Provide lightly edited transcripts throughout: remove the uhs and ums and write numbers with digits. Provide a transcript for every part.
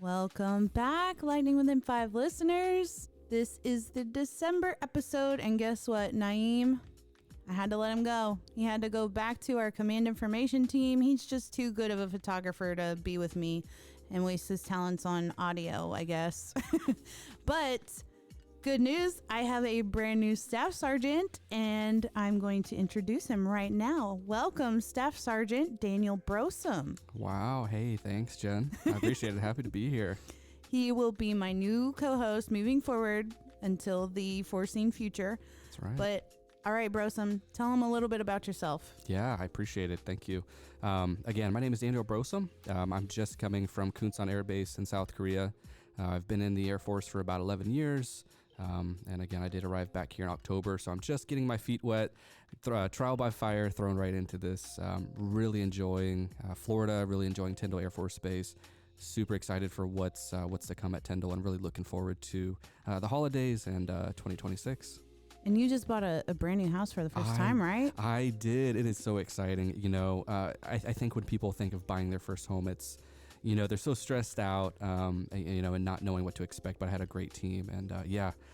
Welcome back, Lightning Within 5 listeners. This is the December episode, and guess what, Naeem? I had to let him go. He had to go back to our command information team. He's just too good of a photographer to be with me and waste his talents on audio, I guess. But good news, I have a brand new staff sergeant, and I'm going to introduce him right now. Welcome, Staff Sergeant Daniel Brosom. Wow. Hey, thanks, Jen. I appreciate it. Happy to be here. He will be my new co-host moving forward until the foreseen future. That's right. But all right, Brosom, tell him a little bit about yourself. Yeah, I appreciate it. Thank you. Again, my name is Daniel Brosom. I'm just coming from Kunsan Air Base in South Korea. I've been in the Air Force for about 11 years. And again, I did arrive back here in October, so I'm just getting my feet wet, trial by fire, thrown right into this. Really enjoying Florida, really enjoying Tyndall Air Force Base. Super excited for what's to come at Tyndall, and really looking forward to the holidays and 2026. And you just bought a brand new house for the first time, right? I did. It is so exciting. You know, I think when people think of buying their first home, it's, you know, they're so stressed out, and not knowing what to expect. But I had a great team, and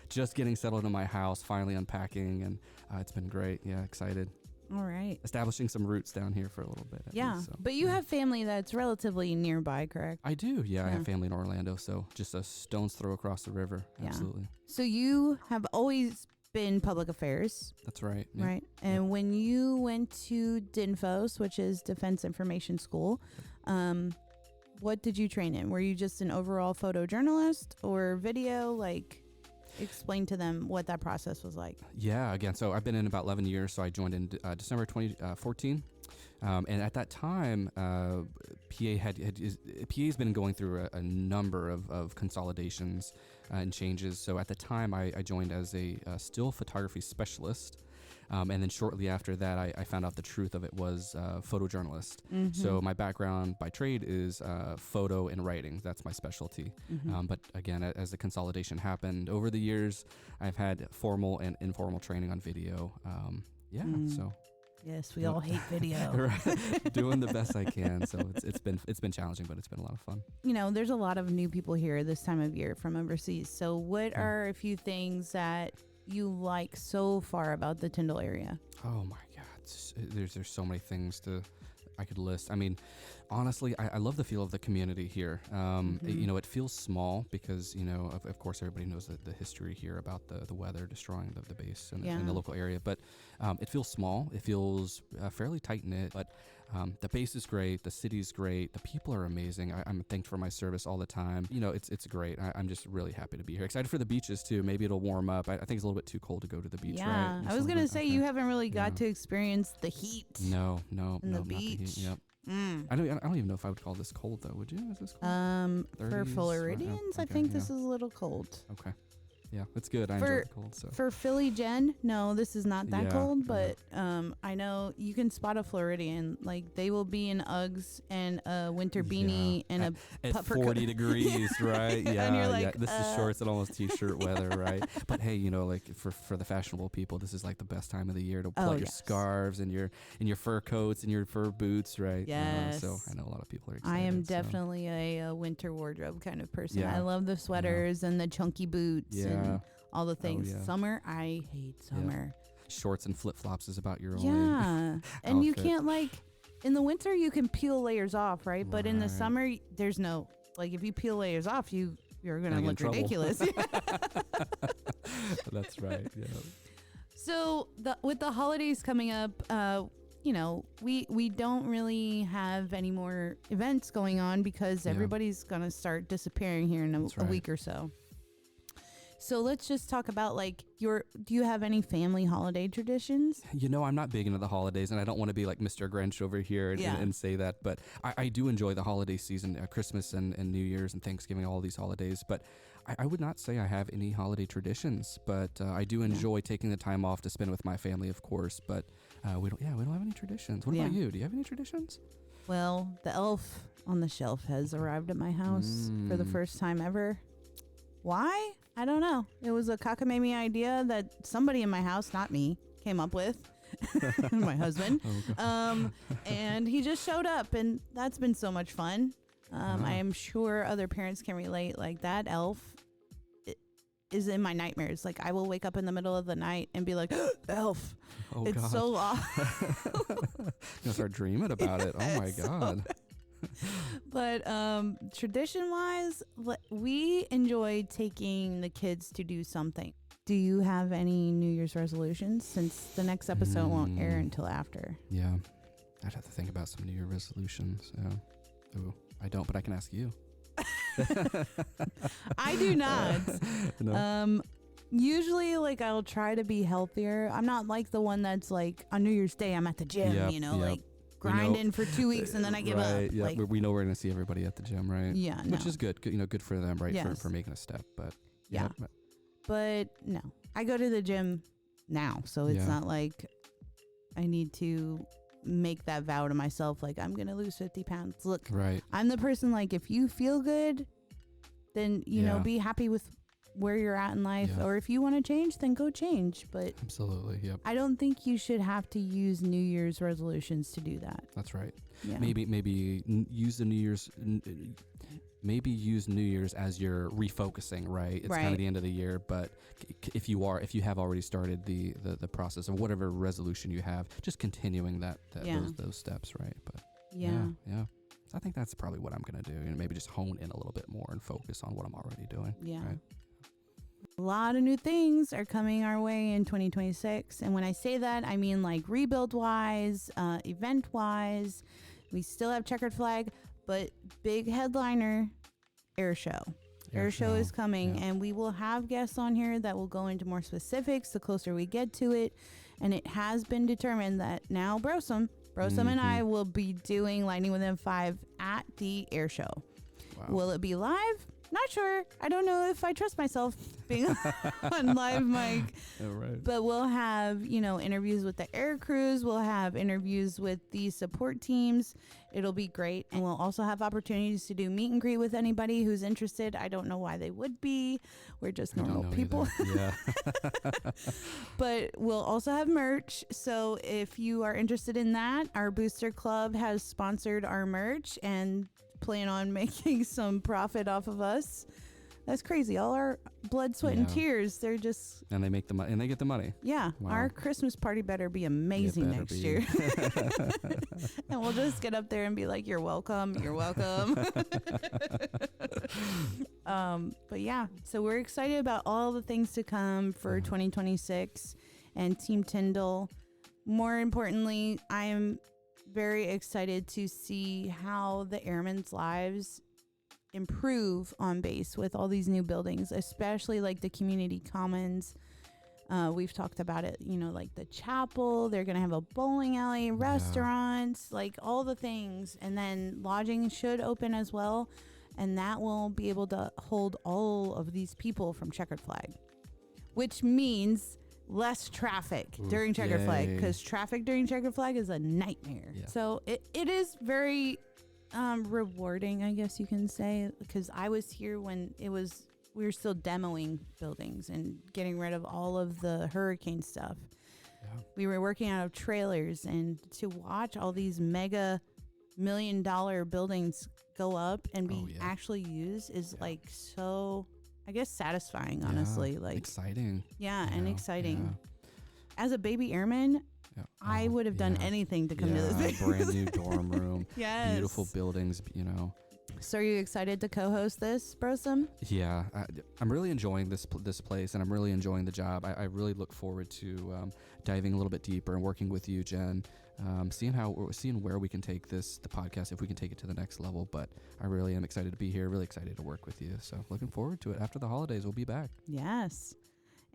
just getting settled in my house, finally unpacking, and it's been great. Yeah, excited. All right. Establishing some roots down here for a little bit. Yeah, least, so. But you have family that's relatively nearby, correct? I do. Yeah, I have family in Orlando, so just a stone's throw across the river. Yeah. Absolutely. So you have always been public affairs. That's right. Yeah. Right. And when you went to DINFOS, which is Defense Information School, what did you train in? Were you just an overall photojournalist or video? Like, explain to them what that process was like. Yeah, again, so I've been in about 11 years. So I joined in December 2014. And at that time, PA's been going through a number of consolidations and changes. So at the time, I joined as a still photography specialist. And then shortly after that, I found out the truth of it was photojournalist. Mm-hmm. So my background by trade is photo and writing. That's my specialty. Mm-hmm. But again, as the consolidation happened over the years, I've had formal and informal training on video. So. Yes, we all hate video. Right. Doing the best I can. So it's been challenging, but it's been a lot of fun. You know, there's a lot of new people here this time of year from overseas. So what are a few things that you like so far about the Tyndall area? Oh my God, there's so many things I could list. I mean, honestly, I love the feel of the community here. You know, it feels small because, you know, of course, everybody knows the history here about the weather destroying the base and the local area. But it feels small. It feels fairly tight-knit. But the base is great. The city's great. The people are amazing. I'm thanked for my service all the time. You know, it's great. I'm just really happy to be here. Excited for the beaches, too. Maybe it'll warm up. I think it's a little bit too cold to go to the beach, right? I was going to say, you haven't really got to experience the heat. No. The beach. Yep. I don't even know if I would call this cold though. Would you? Is this cold? 30s, for Floridians, I think this is a little cold. Okay. Yeah, it's good. I enjoy the cold. So for Philly Jen, no, this is not that cold, but I know you can spot a Floridian. Like, they will be in Uggs and a winter beanie and at 40 degrees, right? Yeah, and you're like, this is shorts and almost t-shirt weather, right? But hey, you know, like for the fashionable people, this is like the best time of the year to pull out your scarves and your fur coats and your fur boots, right? Yes. So I know a lot of people are excited. I am definitely a winter wardrobe kind of person. Yeah. I love the sweaters and the chunky boots. Yeah. And all the things. Summer, I hate summer. Shorts and flip-flops is about your only and outfit. You can't, like, in the winter you can peel layers off, right? But in the summer there's no, like, if you peel layers off, you're gonna look ridiculous. That's right. Yeah. So with the holidays coming up, you know, we don't really have any more events going on because everybody's gonna start disappearing here in a week or so. So let's just talk about, like, do you have any family holiday traditions? You know, I'm not big into the holidays, and I don't want to be like Mr. Grinch over here and say that, but I do enjoy the holiday season, Christmas and New Year's and Thanksgiving, all these holidays. But I would not say I have any holiday traditions, but I do enjoy taking the time off to spend with my family, of course. But we don't have any traditions. What about you? Do you have any traditions? Well, the elf on the shelf has arrived at my house for the first time ever. Why? I don't know. It was a cockamamie idea that somebody in my house, not me, came up with. My husband. And he just showed up, and that's been so much fun. I am sure other parents can relate. Like that elf is in my nightmares. Like I will wake up in the middle of the night and be like, elf. Oh, it's God. so awful. You'll start dreaming about it. Oh my God. But tradition wise, we enjoy taking the kids to do something. Do you have any New Year's resolutions, since the next episode won't air until after? Yeah, I'd have to think about some New Year resolutions. Ooh, I don't, but I can ask you. I do not. No. Usually, like, I'll try to be healthier. I'm not like the one that's like on New Year's Day I'm at the gym, like grinding for 2 weeks and then I give up. Yeah, like, we know we're gonna see everybody at the gym, right? Yeah, which is good. Good for them, right? Yes. For making a step, but yeah. But no, I go to the gym now, so it's not like I need to make that vow to myself, like I'm gonna lose 50 pounds. Look, right. I'm the person, like, if you feel good, then you know, be happy with where you're at in life, or if you want to change, then go change. But absolutely, yep. I don't think you should have to use New Year's resolutions to do that. That's right. Yeah. Maybe use the New Year's. Maybe use New Year's as you're refocusing, right? It's kind of the end of the year, but if you have already started the process of whatever resolution you have, just continuing those steps, right? But yeah. So I think that's probably what I'm gonna do, and maybe just hone in a little bit more and focus on what I'm already doing. Yeah. Right? A lot of new things are coming our way in 2026, and when I say that, I mean like rebuild wise, event wise. We still have checkered flag, but big headliner, air show. Air show is coming, and we will have guests on here that will go into more specifics the closer we get to it. And it has been determined that now Brosum and I will be doing Lightning Within 5 at the air show. Wow. Will it be live? Not sure. I don't know if I trust myself being on live mic. Right. But we'll have, interviews with the air crews. We'll have interviews with the support teams. It'll be great. And we'll also have opportunities to do meet and greet with anybody who's interested. I don't know why they would be. We're just normal people. Yeah. But we'll also have merch. So if you are interested in that, our booster club has sponsored our merch and plan on making some profit off of us. That's crazy. All our blood, sweat, and tears. They're just... And they make the money, and they get the money. Yeah. Wow. Our Christmas party better be amazing next year. And we'll just get up there and be like, you're welcome. You're welcome. But yeah, so we're excited about all the things to come for 2026 and Team Tyndall. More importantly, I am very excited to see how the airmen's lives improve on base with all these new buildings, especially like the community commons. We've talked about it, like the chapel. They're going to have a bowling alley, restaurants, like all the things. And then lodging should open as well. And that will be able to hold all of these people from checkered flag, which means less traffic during checkered flag, because traffic during checkered flag is a nightmare. Yeah. So it is very rewarding, I guess you can say, because I was here when we were still demoing buildings and getting rid of all of the hurricane stuff. Yeah. We were working out of trailers, and to watch all these mega $1 million buildings go up and be actually used is like so, I guess, satisfying, honestly. Like exciting. Yeah, and exciting. Yeah. As a baby airman, I would have done anything to come to this. Brand new dorm room. Yes. Beautiful buildings, So are you excited to co-host this, Brosum? Yeah, I'm really enjoying this place, and I'm really enjoying the job. I really look forward to diving a little bit deeper and working with you, Jen, seeing where we can take the podcast, if we can take it to the next level. But I really am excited to be here, really excited to work with you. So looking forward to it. After the holidays, we'll be back. Yes.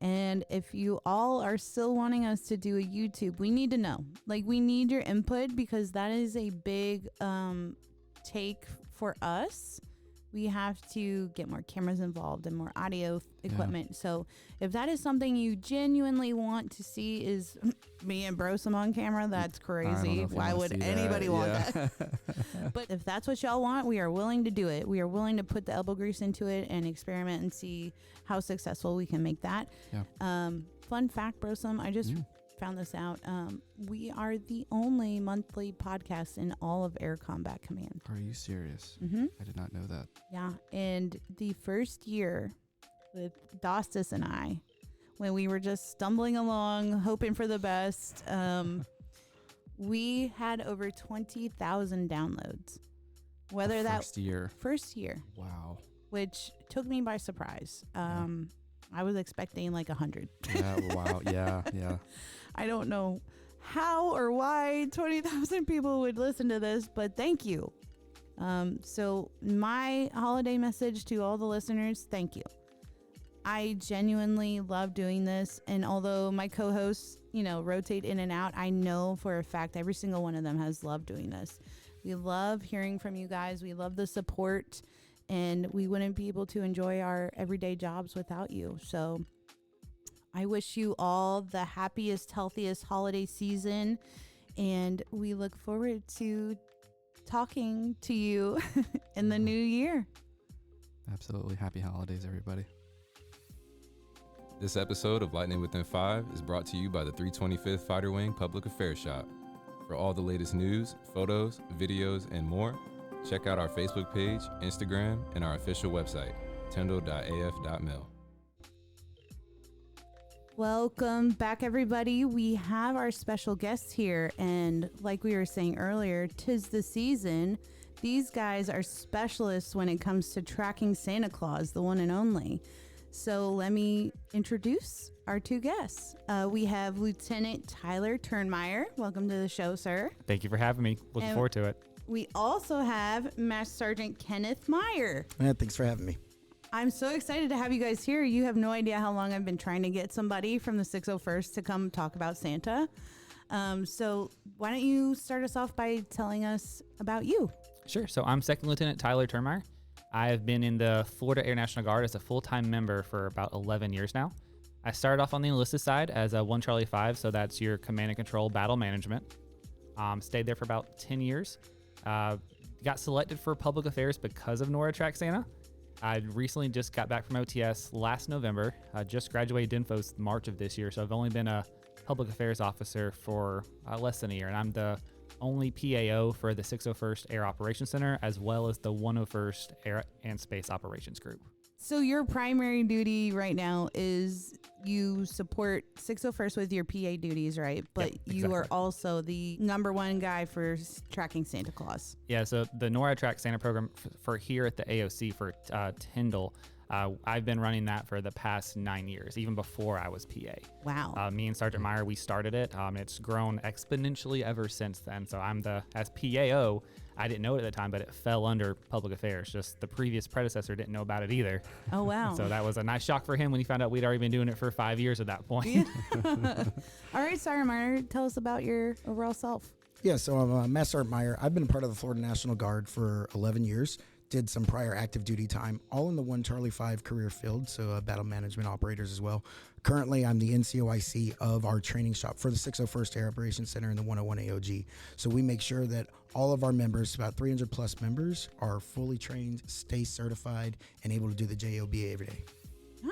And if you all are still wanting us to do a YouTube, we need to know. Like, we need your input, because that is a big take for us. We have to get more cameras involved and more audio equipment. Yeah. So if that is something you genuinely want to see, is me and Brosum on camera, that's crazy. Why would anybody want that? But if that's what y'all want, we are willing to do it. We are willing to put the elbow grease into it and experiment and see how successful we can make that. Yeah. Fun fact, Brosum, I just found this out. We are the only monthly podcast in all of Air Combat Command. Are you serious? Mm-hmm. I did not know that. Yeah. And the first year with Dostis and I, when we were just stumbling along, hoping for the best, we had over 20,000 downloads. Whether that first year. Wow. Which took me by surprise. I was expecting like 100. Yeah. Wow. Yeah. I don't know how or why 20,000 people would listen to this, but thank you. So my holiday message to all the listeners, thank you. I genuinely love doing this. And although my co-hosts, rotate in and out, I know for a fact every single one of them has loved doing this. We love hearing from you guys. We love the support, and we wouldn't be able to enjoy our everyday jobs without you. So I wish you all the happiest, healthiest holiday season, and we look forward to talking to you in the new year. Absolutely. Happy holidays, everybody. This episode of Lightning Within 5 is brought to you by the 325th Fighter Wing Public Affairs Shop. For all the latest news, photos, videos, and more, check out our Facebook page, Instagram, and our official website, tyndall.af.mil. Welcome back, everybody. We have our special guests here, and like we were saying earlier, 'tis the season. These guys are specialists when it comes to tracking Santa Claus, the one and only. So let me introduce our two guests. We have Lieutenant Tyler Turnmeyer. Welcome to the show, sir. Thank you for having me. Looking forward to it. We also have Master Sergeant Kenneth Meyer. Thanks for having me. I'm so excited to have you guys here. You have no idea how long I've been trying to get somebody from the 601st to come talk about Santa. So why don't you start us off by telling us about you? Sure. So I'm Second Lieutenant Tyler Turnmeyer. I have been in the Florida Air National Guard as a full-time member for about 11 years now. I started off on the enlisted side as a 1 Charlie 5, so that's your command and control battle management. Stayed there for about 10 years. Got selected for public affairs because of NORAD Santa. I recently just got back from OTS last November. I just graduated DINFOS March of this year, so I've only been a public affairs officer for less than a year, and I'm the only PAO for the 601st Air Operations Center, as well as the 101st Air and Space Operations Group. So your primary duty right now is you support 601st with your PA duties, right? But Yep, you are also the number one guy for tracking Santa Claus. Yeah, so the NORAD Santa program for here at the AOC for Tyndall, I've been running that for the past 9 years, even before I was PA. Wow. Me and Sergeant Meyer, we started it. It's grown exponentially ever since then. So as PAO, I didn't know it at the time, but it fell under public affairs. Just the previous predecessor didn't know about it either. Oh, wow. So that was a nice shock for him when he found out we'd already been doing it for 5 years at that point. All right, Sergeant Meyer, tell us about your overall self. Yeah, so I'm Master Sergeant Meyer. I've been a part of the Florida National Guard for 11 years. Did some prior active duty time, all in the 1 Charlie 5 career field, so battle management operators as well. Currently, I'm the NCOIC of our training shop for the 601st Air Operations Center and the 101 AOG. So we make sure that all of our members, about 300 plus members, are fully trained, stay certified, and able to do the JOBA every day.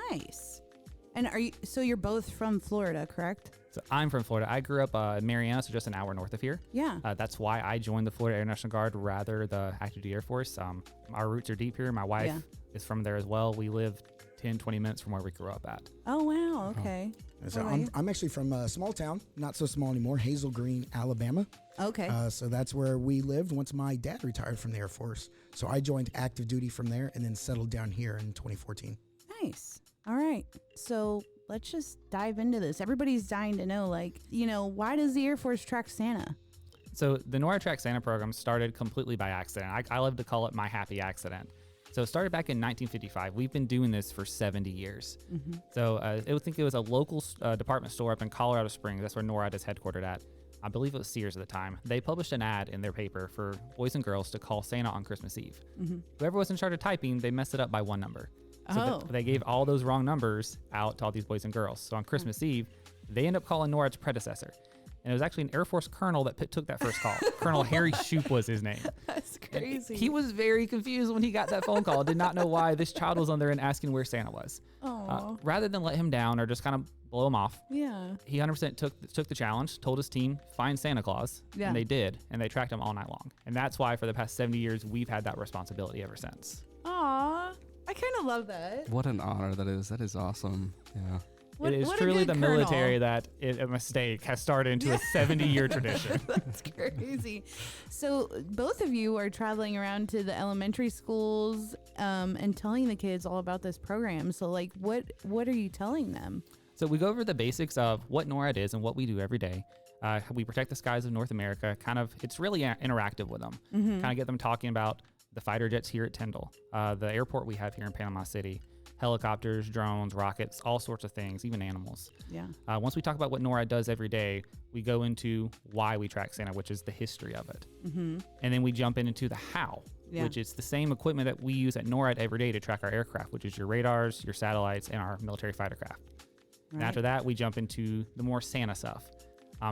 Nice. And you're both from Florida, correct? So I'm from Florida. I grew up in Mariana, so just an hour north of here. Yeah. That's why I joined the Florida Air National Guard rather the active duty Air Force. Our roots are deep here. My wife is from there as well. We live 10, 20 minutes from where we grew up at. Oh, wow. Okay. So I'm actually from a small town, not so small anymore, Hazel Green, Alabama. Okay. So that's where we lived once my dad retired from the Air Force. So I joined active duty from there and then settled down here in 2014. Nice. All right. So let's just dive into this. Everybody's dying to know, why does the Air Force track Santa? So the NORAD Santa program started completely by accident. I love to call it my happy accident. So it started back in 1955. We've been doing this for 70 years. Mm-hmm. So I think it was a local department store up in Colorado Springs. That's where NORAD is headquartered at. I believe it was Sears at the time. They published an ad in their paper for boys and girls to call Santa on Christmas Eve. Mm-hmm. Whoever was in charge of typing, they messed it up by one number. So they gave all those wrong numbers out to all these boys and girls. So on Christmas Eve, they end up calling NORAD's predecessor. And it was actually an Air Force colonel that took that first call. Colonel Harry Shoup was his name. That's crazy. He was very confused when he got that phone call. Did not know why this child was on there and asking where Santa was. Rather than let him down or just kind of blow them off. Yeah. He 100% took the challenge, told his team, find Santa Claus, Yeah. and they did, and they tracked him all night long. And that's why for the past 70 years, we've had that responsibility ever since. Aw, I kind of love that. What an honor that is. That is awesome. Yeah. What, it is what a truly good the colonel. military that a mistake has started into a 70-year tradition. That's crazy. So both of you are traveling around to the elementary schools and telling the kids all about this program. So like, what are you telling them? So we go over the basics of what NORAD is and what we do every day. We protect the skies of North America. It's really interactive with them. Kind of get them talking about the fighter jets here at Tyndall, the airport we have here in Panama City, helicopters, drones, rockets, all sorts of things, even animals. Yeah. Once we talk about what NORAD does every day, we go into why we track Santa, which is the history of it. And then we jump into the how, which is the same equipment that we use at NORAD every day to track our aircraft, which is your radars, your satellites, and our military fighter craft. And after that, we jump into the more Santa stuff.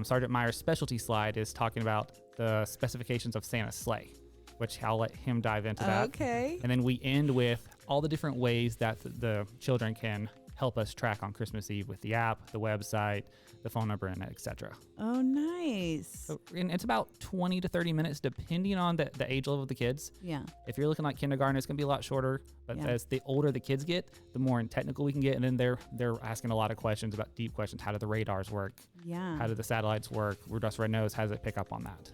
Sergeant Meyer's specialty slide is talking about the specifications of Santa's sleigh, which I'll let him dive into that. Okay. And then we end with all the different ways that the children can help us track on Christmas Eve with the app, the website, the phone number, and etc. Oh, nice. So, and it's about 20 to 30 minutes, depending on the age level of the kids. Yeah. If you're looking like kindergarten, it's going to be a lot shorter. But Yeah. as the older the kids get, the more technical we can get. And then they're asking a lot of questions about deep questions. How do the radars work? Yeah. How do the satellites work? Rudolph's Red Nose, how does it pick up on that?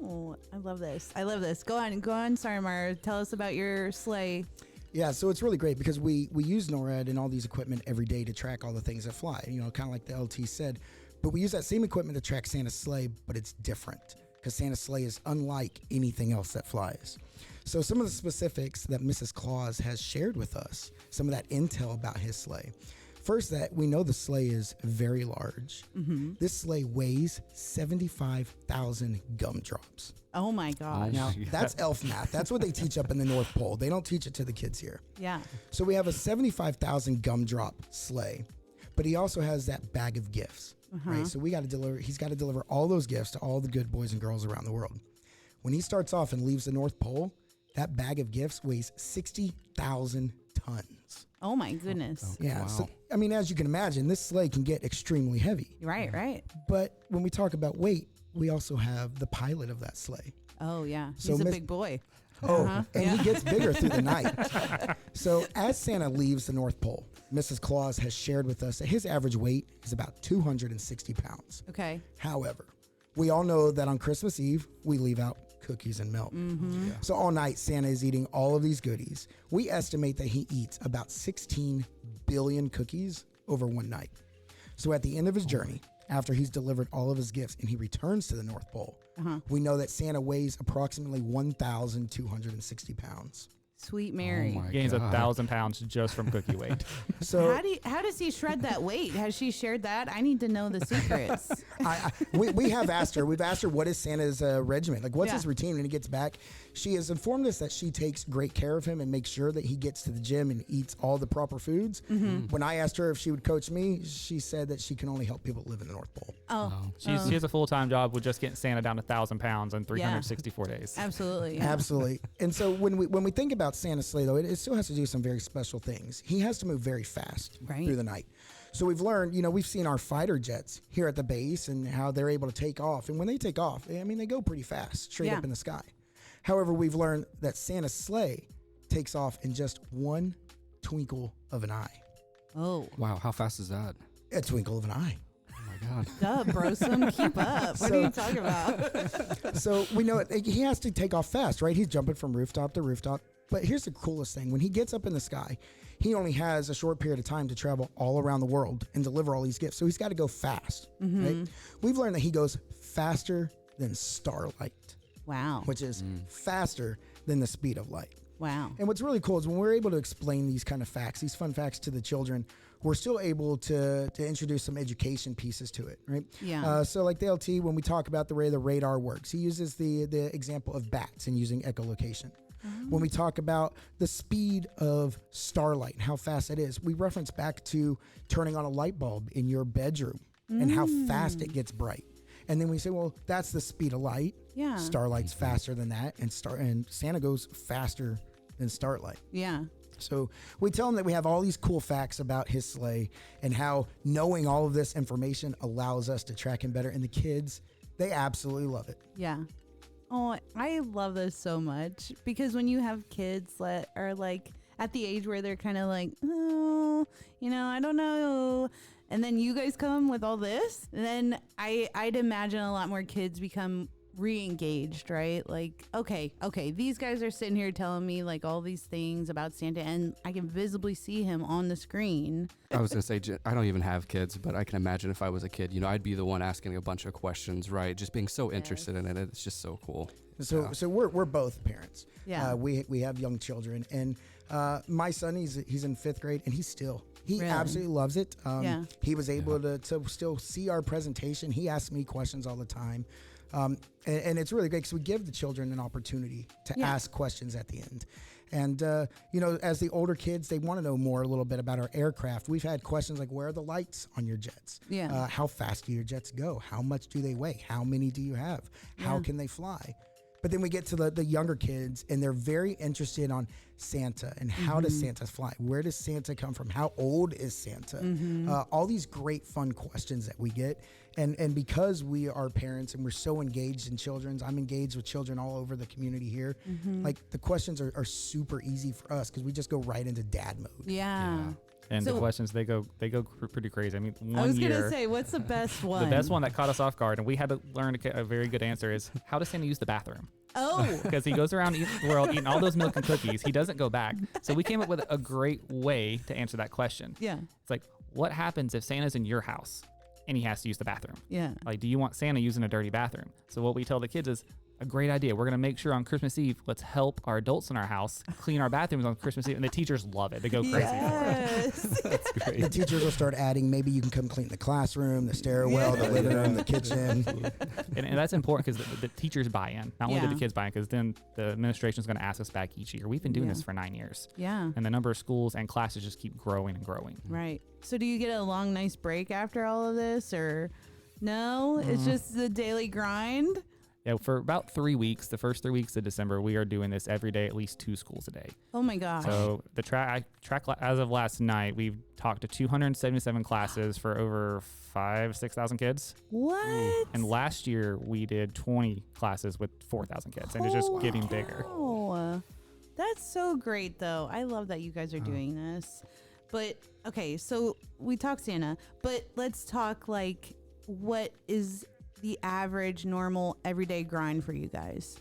Oh, I love this. I love this. Go on, Sergeant Meyer. Tell us about your sleigh. Yeah, so it's really great because we use NORAD and all these equipment every day to track all the things that fly, kind of like the LT said. But we use that same equipment to track Santa's sleigh, but it's different because Santa's sleigh is unlike anything else that flies. So some of the specifics that Mrs. Claus has shared with us, some of that intel about his sleigh. First, that we know the sleigh is very large. This sleigh weighs 75,000 gumdrops. Oh my gosh. Now, that's elf math. That's what they teach up in the North Pole. They don't teach it to the kids here. Yeah. So we have a 75,000 gumdrop sleigh, but he also has that bag of gifts, right? So he's got to deliver all those gifts to all the good boys and girls around the world. When he starts off and leaves the North Pole, that bag of gifts weighs 60,000 tons. Oh my goodness. Yeah. Wow. So, I mean, as you can imagine, this sleigh can get extremely heavy. Right. But when we talk about weight, we also have the pilot of that sleigh. Oh yeah. So He's a Miss- big boy. And he gets bigger through the night. So as Santa leaves the North Pole, Mrs. Claus has shared with us that his average weight is about 260 pounds. Okay. However, we all know that on Christmas Eve, we leave out cookies and milk. So all night, Santa is eating all of these goodies. We estimate that he eats about 16 billion cookies over one night. So at the end of his journey, after he's delivered all of his gifts and he returns to the North Pole, we know that Santa weighs approximately 1,260 pounds. Sweet Mary. Oh my Gains God. 1,000 pounds just from cookie weight. So How does he shred that weight? Has she shared that? I need to know the secrets. we have asked her. We've asked her what is Santa's regimen, like what's Yeah. his routine when he gets back. She has informed us that she takes great care of him and makes sure that he gets to the gym and eats all the proper foods. When I asked her if she would coach me, she said that she can only help people live in the North Pole. She has a full-time job with just getting Santa down to 1,000 pounds in 364 days. Absolutely. Yeah. Absolutely. And so when we think about Santa's sleigh, though, it still has to do some very special things. He has to move very fast through the night. So we've learned, we've seen our fighter jets here at the base and how they're able to take off. And when they take off, I mean, they go pretty fast, straight up in the sky. However, we've learned that Santa's sleigh takes off in just one twinkle of an eye. Oh. Wow, how fast is that? A twinkle of an eye. Oh my God. Duh, Brosum, keep up. What are you talking about? So we know he has to take off fast, right? He's jumping from rooftop to rooftop. But here's the coolest thing. When he gets up in the sky, he only has a short period of time to travel all around the world and deliver all these gifts. So he's got to go fast, right? We've learned that he goes faster than starlight, Wow. which is faster than the speed of light. Wow. And what's really cool is when we're able to explain these kind of facts, these fun facts to the children, we're still able to introduce some education pieces to it, right? Yeah. So like the LT, when we talk about the way the radar works, he uses the example of bats and using echolocation. When we talk about the speed of starlight and how fast it is, we reference back to turning on a light bulb in your bedroom and how fast it gets bright. And then we say, well, that's the speed of light. Yeah. Starlight's faster than that, and Santa goes faster than starlight. Yeah. So we tell him that we have all these cool facts about his sleigh and how knowing all of this information allows us to track him better. And the kids, they absolutely love it. Yeah. Oh, I love this so much because when you have kids that are like at the age where they're kind of like, oh, I don't know. And then you guys come with all this, then I'd imagine a lot more kids become re-engaged, right? Like, okay, these guys are sitting here telling me like all these things about Santa, and I can visibly see him on the screen. I was gonna say, I don't even have kids, but I can imagine if I was a kid, I'd be the one asking a bunch of questions, right? Just being so interested in it. It's just so cool. So we're both parents. Yeah. We have young children, and my son, he's in 5th grade, and he Really? absolutely loves it. Yeah. He was able to still see our presentation. He asks me questions all the time. And it's really great because we give the children an opportunity to ask questions at the end. And, as the older kids, they want to know more a little bit about our aircraft. We've had questions like, where are the lights on your jets? Yeah. How fast do your jets go? How much do they weigh? How many do you have? How can they fly? But then we get to the younger kids, and they're very interested on Santa and how does Santa fly? Where does Santa come from? How old is Santa? All these great fun questions that we get. And because we are parents and we're so engaged in children's, I'm engaged with children all over the community here. Like the questions are super easy for us because we just go right into dad mode. Yeah. And the questions, they go pretty crazy. I mean, I was going to say, what's the best one? The best one that caught us off guard, and we had to learn a very good answer, is how does Santa use the bathroom? Oh. Because he goes around the world eating all those milk and cookies. He doesn't go back. So we came up with a great way to answer that question. Yeah. It's like, what happens if Santa's in your house and he has to use the bathroom? Yeah. Like, do you want Santa using a dirty bathroom? So what we tell the kids is, a great idea. We're going to make sure on Christmas Eve, let's help our adults in our house clean our bathrooms on Christmas Eve. And the teachers love it. They go crazy Yes. for it. It's great. The teachers will start adding, maybe you can come clean the classroom, the stairwell, the living room, the kitchen. And that's important because the teachers buy in. Not only do Yeah. the kids buy in, because then the administration is going to ask us back each year. We've been doing this for 9 years. Yeah. And the number of schools and classes just keep growing and growing. Right. So do you get a long, nice break after all of this, or no? It's just the daily grind? Yeah, for about 3 weeks, the first 3 weeks of December, we are doing this every day, at least 2 schools a day. Oh my gosh. So the track as of last night, we've talked to 277 classes for over 6,000 kids. What? And last year we did 20 classes with 4,000 kids, and it's just getting bigger. Oh, that's so great, though. I love that you guys are doing this. But okay, so we talk Santa, but let's talk like what is the average, normal, everyday grind for you guys?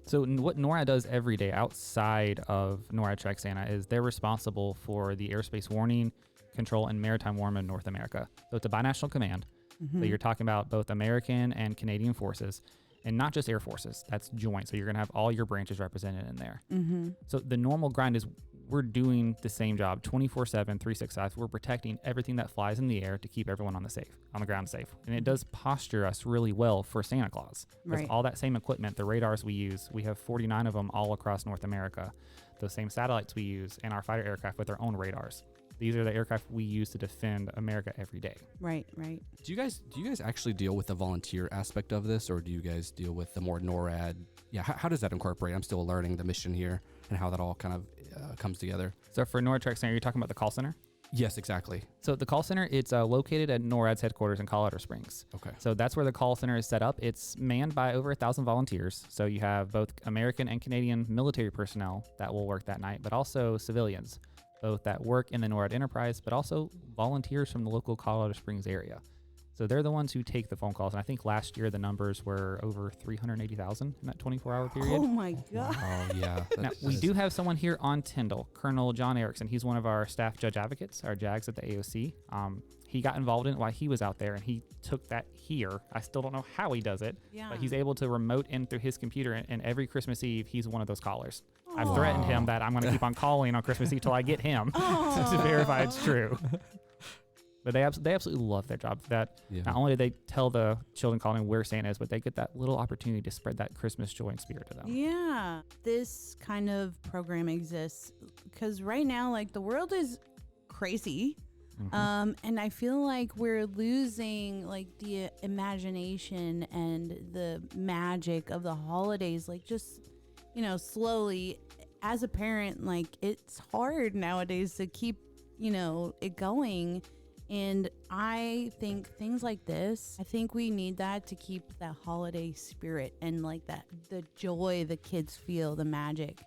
So what NORAD does every day outside of NORAD Track Santa is they're responsible for the airspace warning, control, and maritime warning in North America. So it's a binational command. So you're talking about both American and Canadian forces, and not just air forces. That's joint. So you're going to have all your branches represented in there. So the normal grind is we're doing the same job 24/7, 365. We're protecting everything that flies in the air to keep everyone on the ground safe. And it does posture us really well for Santa Claus. Because Right. all that same equipment, the radars we use, we have 49 of them all across North America. Those same satellites we use, and our fighter aircraft with their own radars. These are the aircraft we use to defend America every day. Right. Do you guys actually deal with the volunteer aspect of this, or do you guys deal with the more NORAD? Yeah, how does that incorporate? I'm still learning the mission here and how that all kind of comes together. So for NORAD Track Center, you're talking about the call center? Yes, exactly. So the call center, it's located at NORAD's headquarters in Colorado Springs. Okay. So that's where the call center is set up. It's manned by over 1,000 volunteers. So you have both American and Canadian military personnel that will work that night, but also civilians, both that work in the NORAD enterprise, but also volunteers from the local Colorado Springs area. So they're the ones who take the phone calls. And I think last year the numbers were over 380,000 in that 24-hour period. Oh my God. Oh, yeah. Now, we do have someone here on Tyndall, Colonel John Erickson. He's one of our staff judge advocates, our JAGs at the AOC. He got involved in it while he was out there, and he took that here. I still don't know how he does it, but he's able to remote in through his computer, and every Christmas Eve, he's one of those callers. I've threatened him that I'm going to keep on calling on Christmas Eve till I get him to verify it's true. But they absolutely love their job. That not only do they tell the children calling where Santa is, but they get that little opportunity to spread that Christmas joy and spirit to them. Yeah. This kind of program exists because right now, like, the world is crazy. And I feel like we're losing like the imagination and the magic of the holidays, like just, slowly as a parent, like, it's hard nowadays to keep, it going. And I think things like this, I think we need that to keep that holiday spirit and like the joy the kids feel, the magic.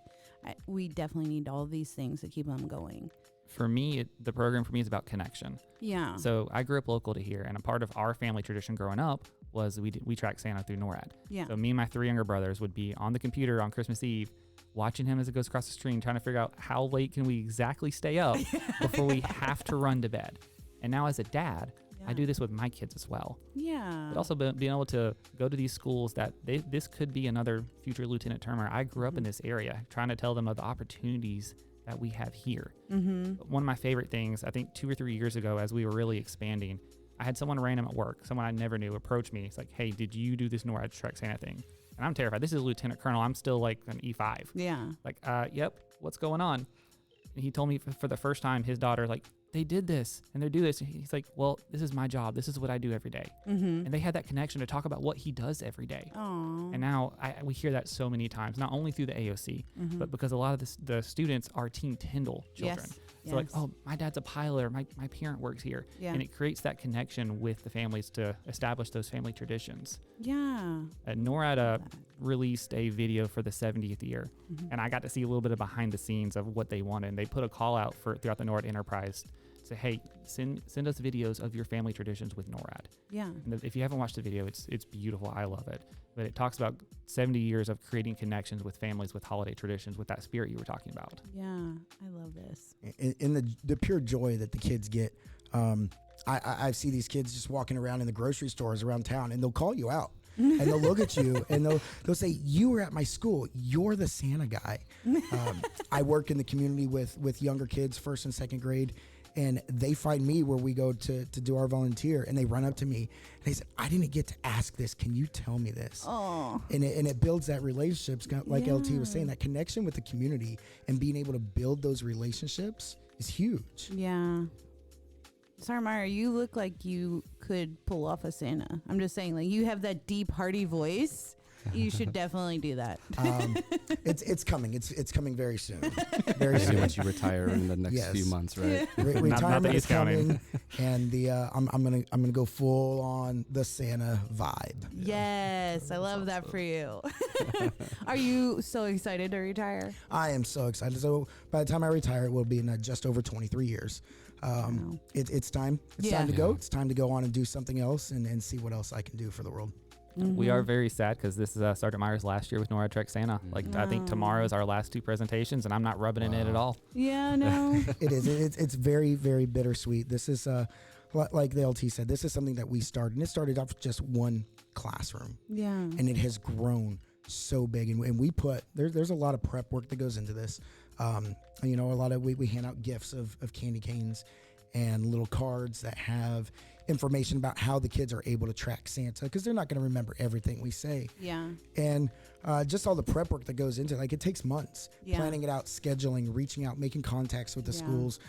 We definitely need all of these things to keep them going. For me, the program for me is about connection. Yeah. So I grew up local to here, and a part of our family tradition growing up was we tracked Santa through NORAD. Yeah. So me and my 3 younger brothers would be on the computer on Christmas Eve, watching him as it goes across the screen, trying to figure out how late can we exactly stay up before we have to run to bed. And now as a dad, I do this with my kids as well. Yeah. But also being able to go to these schools that this could be another future Lieutenant Termer. I grew up in this area, trying to tell them of the opportunities that we have here. One of my favorite things, I think 2 or 3 years ago, as we were really expanding, I had someone random at work, someone I never knew, approach me. It's like, hey, did you do this NORAD Track Santa thing? And I'm terrified. This is a Lieutenant Colonel. I'm still like an E5. Yeah. Like, yep, what's going on? And he told me for the first time, his daughter, like, they did this and they do this. And he's like, well, this is my job. This is what I do every day. And they had that connection to talk about what he does every day. Aww. And now we hear that so many times, not only through the AOC, but because a lot of the students are Team Tyndall children. Yes. So like, oh, my dad's a pilot, or my parent works here. Yeah. And it creates that connection with the families to establish those family traditions. Yeah. NORAD released a video for the 70th year, and I got to see a little bit of behind the scenes of what they wanted. And they put a call out throughout the NORAD enterprise to say, hey, send us videos of your family traditions with NORAD. Yeah. And if you haven't watched the video, it's beautiful. I love it. But it talks about 70 years of creating connections with families with holiday traditions, with that spirit you were talking about. Yeah. I love this. In the pure joy that the kids get. I see these kids just walking around in the grocery stores around town, and they'll call you out. And they'll look at you and they'll say, you were at my school. You're the Santa guy. I work in the community with younger kids, 1st and 2nd grade, and they find me where we go to do our volunteer, and they run up to me and they say, I didn't get to ask this. Can you tell me this? Oh. And it builds that relationships, like LT was saying, that connection with the community, and being able to build those relationships is huge. Yeah. Sorry, Myra, you look like you could pull off a Santa. I'm just saying, like, you have that deep, hearty voice. You should definitely do that. It's coming. It's coming very soon. Very Maybe soon. once you retire in the next Yes. few months, right? Retirement is he's counting. coming, and I'm gonna go full on the Santa vibe. Yes, I love that for you. Are you so excited to retire? I am so excited. So by the time I retire, it will be in just over 23 years. Wow. It's time. It's Yeah. time to go. It's time to go on and do something else and see what else I can do for the world. We are very sad because this is Sergeant Meyer's last year with NORAD Trek Santa. Like, I think tomorrow is our last 2 presentations, and I'm not rubbing it in at all. Yeah, no. It is. It's very, very bittersweet. This is, like the LT said, this is something that we started. And it started off with just one classroom. Yeah. And it has grown so big. And we put, there's a lot of prep work that goes into this. A lot of, we hand out gifts of candy canes and little cards that have information about how the kids are able to track Santa, because they're not going to remember everything we say. Yeah. And just all the prep work that goes into it, like, it takes months. Yeah. Planning it out, scheduling, reaching out, making contacts with the Yeah. schools,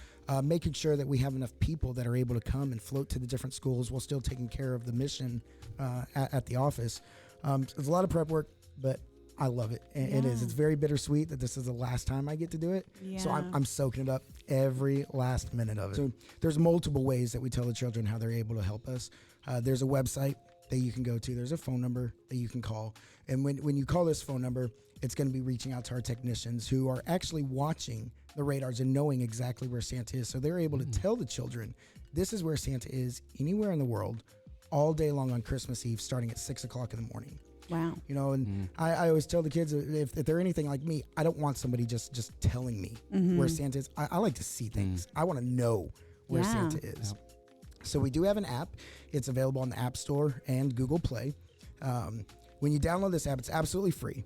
making sure that we have enough people that are able to come and float to the different schools while still taking care of the mission at the office. It's a lot of prep work, but I love it. And it is. Yeah. It's very bittersweet that this is the last time I get to do it. So I'm soaking it up every last minute of it. So there's multiple ways that we tell the children how they're able to help us. There's a website that you can go to. There's a phone number that you can call. And when you call this phone number, it's going to be reaching out to our technicians who are actually watching the radars and knowing exactly where Santa is. So they're able to tell the children, this is where Santa is anywhere in the world all day long on Christmas Eve, starting at 6 o'clock in the morning. Wow. I always tell the kids, if they're anything like me, I don't want somebody just telling me where Santa is. I like to see things. I want to know where Santa is. Yep. So we do have an app. It's available on the App Store and Google Play. When you download this app, it's absolutely free.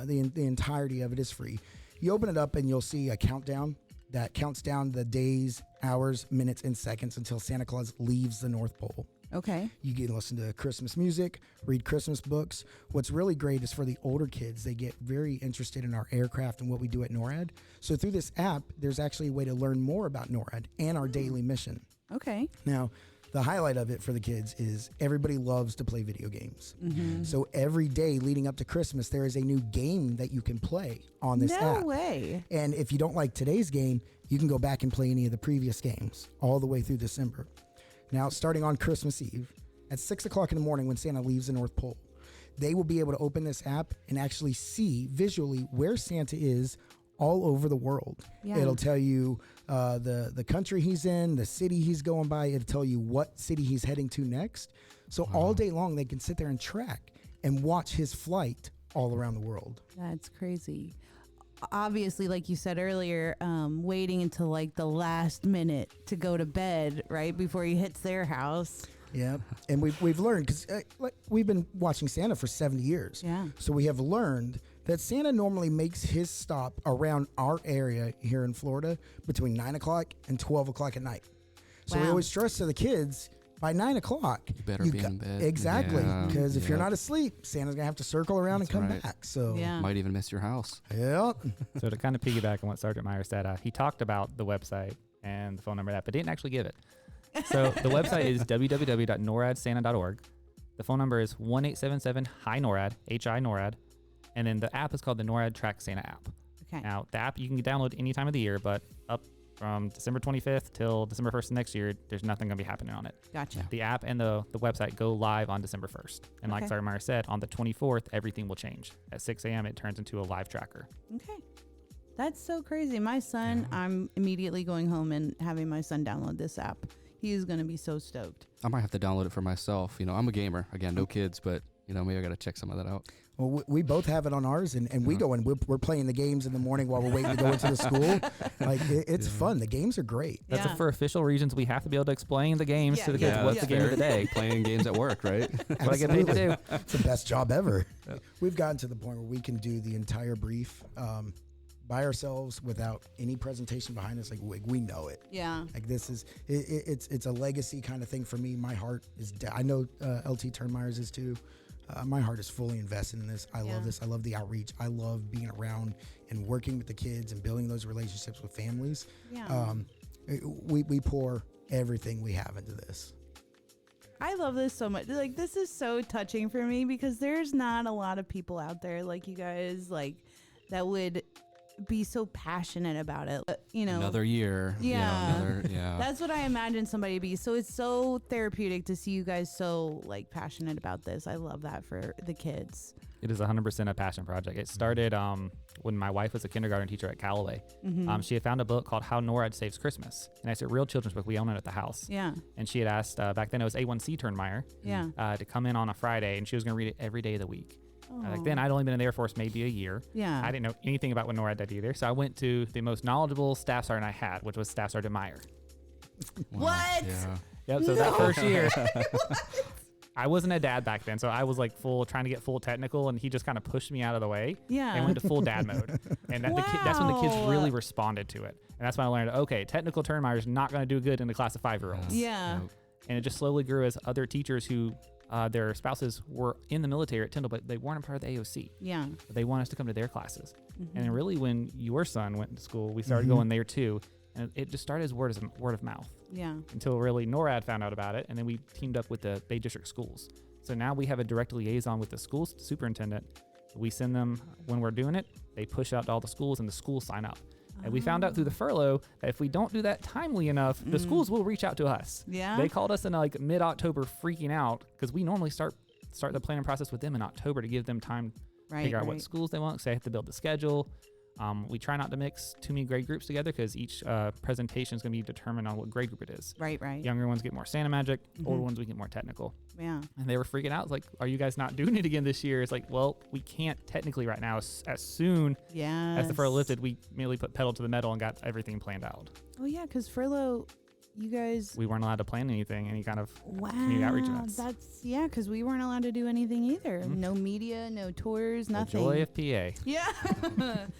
The entirety of it is free. You open it up and you'll see a countdown that counts down the days, hours, minutes, and seconds until Santa Claus leaves the North Pole. Okay. You can listen to Christmas music, read Christmas books. What's really great is for the older kids, they get very interested in our aircraft and what we do at NORAD. So through this app, there's actually a way to learn more about NORAD and our daily mission. Okay. Now, the highlight of it for the kids is everybody loves to play video games. So every day leading up to Christmas, there is a new game that you can play on this app. No way. And if you don't like today's game, you can go back and play any of the previous games all the way through December. Now, starting on Christmas Eve at 6 o'clock in the morning when Santa leaves the North Pole, they will be able to open this app and actually see visually where Santa is all over the world. Yeah. It'll tell you the country he's in, the city he's going by. It'll tell you what city he's heading to next. So all day long, they can sit there and track and watch his flight all around the world. That's crazy. Obviously, like you said earlier, waiting until like the last minute to go to bed, right before he hits their house. Yeah, and we've learned, because like we've been watching Santa for 70 years. Yeah. So we have learned that Santa normally makes his stop around our area here in Florida between 9 o'clock and 12 o'clock at night. So we Wow. always stress to the kids, by 9 o'clock, You better be in bed. Exactly, Yeah. because if you're Yep. not asleep, Santa's going to have to circle around That's and come right. back. So, Yeah. Might even miss your house. Yep. So to kind of piggyback on what Sergeant Meyer said, he talked about the website and the phone number of that, but didn't actually give it. So the website is www.noradsanta.org. The phone number is 1-877-HI-NORAD, H-I-NORAD. And then the app is called the NORAD Track Santa app. Okay. Now, the app you can download any time of the year, but up from December 25th till December 1st of next year, there's nothing going to be happening on it. Gotcha. The app and the website go live on December 1st. And like Okay. Sergeant Meyer said, on the 24th, everything will change. At 6 a.m., it turns into a live tracker. Okay. That's so crazy. My son, I'm immediately going home and having my son download this app. He's going to be so stoked. I might have to download it for myself. You know, I'm a gamer. Again, no kids, but, you know, maybe I got to check some of that out. Well, we both have it on ours, and we go and we're playing the games in the morning while we're waiting to go into the school. Like, it's fun. The games are great. That's Yeah. for official reasons. We have to be able to explain the games to the kids. Yeah, What's yeah. the game of the day? Playing games at work, right? What I get paid to do. It's the best job ever. We've gotten to the point where we can do the entire brief by ourselves without any presentation behind us. Like we know it. Yeah. Like this is it's a legacy kind of thing for me. My heart is. I know LT Turnmeyer's is too. My heart is fully invested in this. I love this. I love the outreach. I love being around and working with the kids and building those relationships with families. Yeah. We pour everything we have into this. I love this so much. Like, this is so touching for me because there's not a lot of people out there like you guys, like, that would be so passionate about it. You know, Another year. Yeah. Yeah. that's what I imagine somebody to be. So it's so therapeutic to see you guys so like passionate about this. I love that for the kids. It is 100% a passion project. It started when my wife was a kindergarten teacher at Callaway. She had found a book called How NORAD Saves Christmas. And it's a real children's book. We own it at the house. Yeah. And she had asked, back then it was A1C Turnmeyer, Yeah. to come in on a Friday, and she was going to read it every day of the week. Like Oh. then, I'd only been in the Air Force maybe a year. Yeah. I didn't know anything about what NORAD did either. So I went to the most knowledgeable staff sergeant I had, which was Staff Sergeant Meyer. Wow. What? Yeah. Yep. So that first year, I wasn't a dad back then, so I was like trying to get full technical, and he just kind of pushed me out of the way Yeah. and went to full dad mode. And that's when the kids Wow. really responded to it. And that's when I learned, okay, technical Turnmeyer is not going to do good in the class of 5-year-olds. Yeah. Nope. And it just slowly grew as other teachers who their spouses were in the military at Tyndall, but they weren't a part of the AOC. Yeah. They want us to come to their classes. Mm-hmm. And then really when your son went to school, we started going there too. And it just started as word of mouth Yeah. until really NORAD found out about it. And then we teamed up with the Bay District schools. So now we have a direct liaison with the school superintendent. We send them, when we're doing it, they push out to all the schools and the schools sign up. And we found out through the furlough that if we don't do that timely enough, the schools will reach out to us. Yeah. They called us in like mid-October freaking out because we normally start the planning process with them in October to give them time to Right. figure out right. what schools they want because they have to build the schedule. We try not to mix too many grade groups together because each presentation is going to be determined on what grade group it is. Right. Right. Younger ones get more Santa Magic, older ones we get more technical. Yeah. And they were freaking out. It's like, are you guys not doing it again this year? It's like, well, we can't technically right now. As soon Yeah. as the furlough lifted, we immediately put pedal to the metal and got everything planned out. Oh yeah, because furlough, you guys. We weren't allowed to plan anything, any kind of Wow. community outreach events. That's because we weren't allowed to do anything either. No media, no tours, The nothing. joy of PA. Yeah.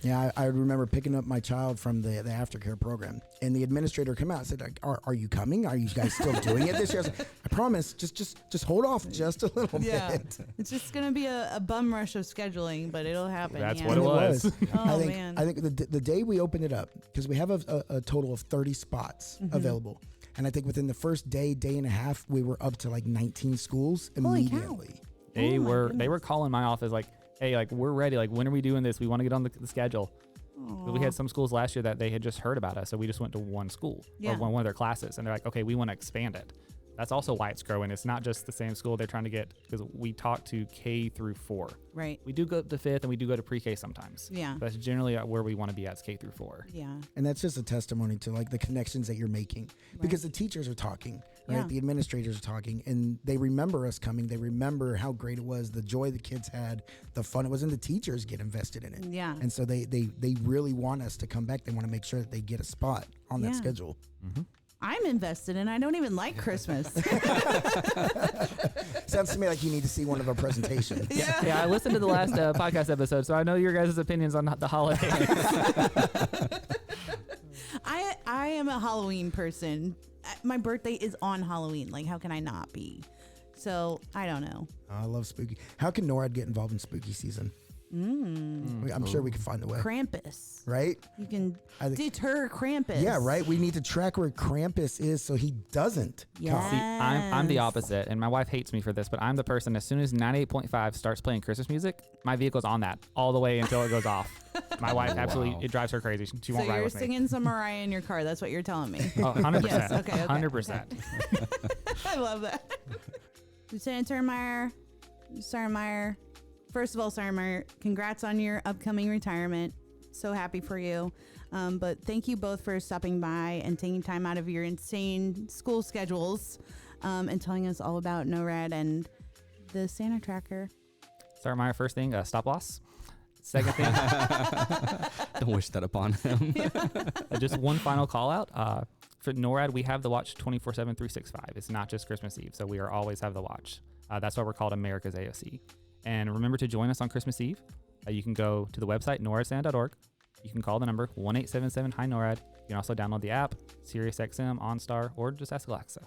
Yeah, I remember picking up my child from the aftercare program, and the administrator came out and said, "Are you coming? Are you guys still doing it this year?" I was like, "I promise. Just hold off just a little Yeah. bit." It's just gonna be a bum rush of scheduling, but it'll happen. That's yeah. what it And was. Oh I think, man. I think the day we opened it up, because we have a total of 30 spots available. And I think within the first day and a half, we were up to like 19 schools Holy cow. immediately. They Oh my were goodness. calling my office like, hey, like we're ready. Like when are we doing this? We want to get on the schedule. 'Cause we had some schools last year that they had just heard about us, so we just went to one school Yeah. or one of their classes, and they're like, okay, we want to expand it. That's also why it's growing. It's not just the same school they're trying to get, because we talk to K through 4. Right. We do go to 5th and we do go to pre-K sometimes. Yeah. But that's generally where we want to be at, is K through 4. Yeah. And that's just a testimony to like the connections that you're making, because the teachers are talking, right? Yeah. The administrators are talking, and they remember us coming. They remember how great it was, the joy the kids had, the fun it was, and the teachers get invested in it. Yeah. And so they really want us to come back. They want to make sure that they get a spot on that Yeah. schedule. I'm invested and I don't even like Christmas. Sounds to me like you need to see one of our presentations. Yeah, I listened to the last podcast episode, so I know your guys' opinions on the holidays. I am a Halloween person. My birthday is on Halloween. Like, how can I not be? So I don't know. I love spooky. How can NORAD get involved in spooky season? I'm sure we can find a way, Krampus. right? You can I think- deter Krampus. Yeah, right. We need to track where Krampus is so he doesn't Yeah. come. See, I'm the opposite, and my wife hates me for this, but I'm the person, as soon as 98.5 starts playing Christmas music, my vehicle's on that all the way until it goes off. My wife absolutely, Wow. it drives her crazy. She So won't ride you're with me. singing some Mariah in your car. That's what you're telling me. Oh, 100%. Yes, okay, 100%. I love that. Lieutenant Sarmeyer, first of all, Sarmeyer, congrats on your upcoming retirement. So happy for you. But thank you both for stopping by and taking time out of your insane school schedules and telling us all about NORAD and the Santa Tracker. Sorry, my first thing, stop loss. Second thing, Don't wish that upon him. just one final call out. For NORAD, we have the watch 24/7, 365. It's not just Christmas Eve, so we are always have the watch. That's why we're called America's AOC. And remember to join us on Christmas Eve. You can go to the website, noradsanta.org. You can call the number 1-877-HI-NORAD. You can also download the app, SiriusXM, OnStar, or just ask Alexa.